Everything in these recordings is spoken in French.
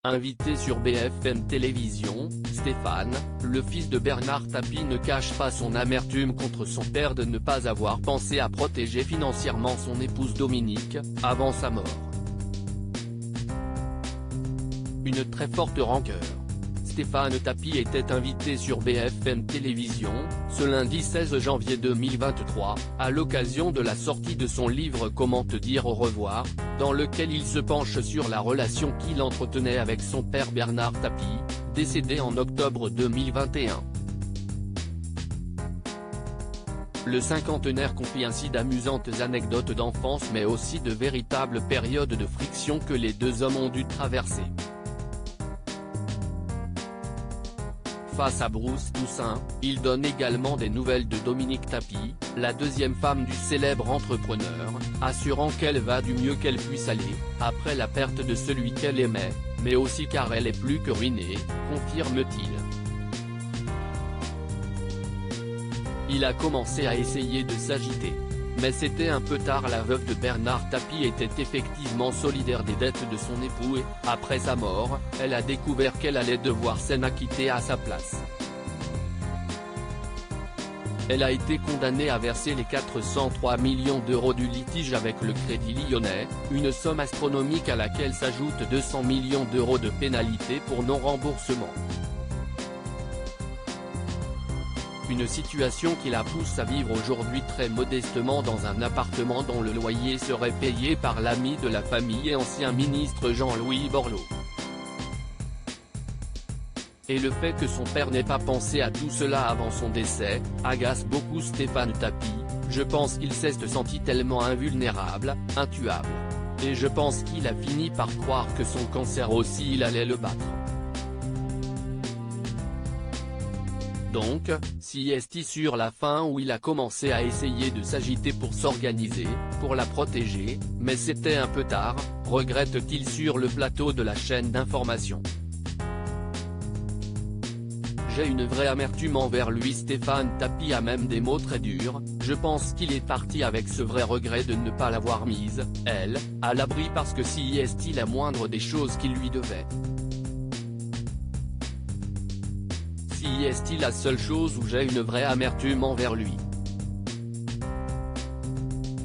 Invité sur BFM Télévision, Stéphane, le fils de Bernard Tapie ne cache pas son amertume contre son père de ne pas avoir pensé à protéger financièrement son épouse Dominique, avant sa mort. Une très forte rancœur. Stéphane Tapie était invité sur BFM Télévision, ce lundi 16 janvier 2023, à l'occasion de la sortie de son livre Comment te dire au revoir, dans lequel il se penche sur la relation qu'il entretenait avec son père Bernard Tapie, décédé en octobre 2021. Le cinquantenaire confie ainsi d'amusantes anecdotes d'enfance mais aussi de véritables périodes de friction que les deux hommes ont dû traverser. Face à Bruce Toussaint, il donne également des nouvelles de Dominique Tapie, la deuxième femme du célèbre entrepreneur, assurant qu'elle va du mieux qu'elle puisse aller, après la perte de celui qu'elle aimait, mais aussi car elle est plus que ruinée, confirme-t-il. Il a commencé à essayer de s'agiter. Mais c'était un peu tard. La veuve de Bernard Tapie était effectivement solidaire des dettes de son époux et, après sa mort, elle a découvert qu'elle allait devoir s'en acquitter à sa place. Elle a été condamnée à verser les 403 millions d'euros du litige avec le Crédit Lyonnais, une somme astronomique à laquelle s'ajoutent 200 millions d'euros de pénalités pour non-remboursement. Une situation qui la pousse à vivre aujourd'hui très modestement dans un appartement dont le loyer serait payé par l'ami de la famille et ancien ministre Jean-Louis Borloo. Et le fait que son père n'ait pas pensé à tout cela avant son décès, agace beaucoup Stéphane Tapie. Je pense qu'il s'est senti tellement invulnérable, intuable. Et je pense qu'il a fini par croire que son cancer aussi il allait le battre. Donc, si est sur la fin où il a commencé à essayer de s'agiter pour s'organiser, pour la protéger, mais c'était un peu tard, regrette-t-il sur le plateau de la chaîne d'information. J'ai une vraie amertume envers lui. Stéphane Tapie a même des mots très durs. Je pense qu'il est parti avec ce vrai regret de ne pas l'avoir mise, elle, à l'abri parce que si est la moindre des choses qu'il lui devait. Si est la seule chose où j'ai une vraie amertume envers lui.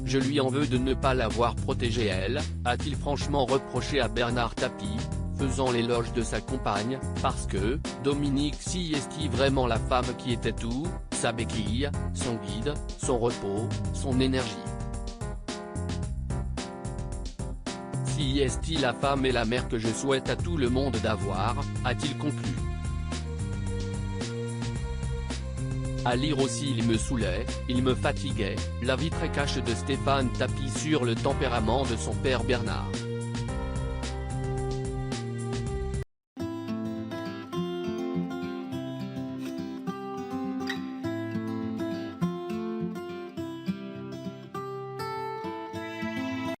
Je lui en veux de ne pas l'avoir protégée elle, a-t-il franchement reproché à Bernard Tapie, faisant l'éloge de sa compagne, parce que, Dominique si est vraiment la femme qui était tout, sa béquille, son guide, son repos, son énergie. Si est la femme et la mère que je souhaite à tout le monde d'avoir, a-t-il conclu. À lire aussi il me saoulait, il me fatiguait, la vie très cash de Stéphane Tapie sur le tempérament de son père Bernard.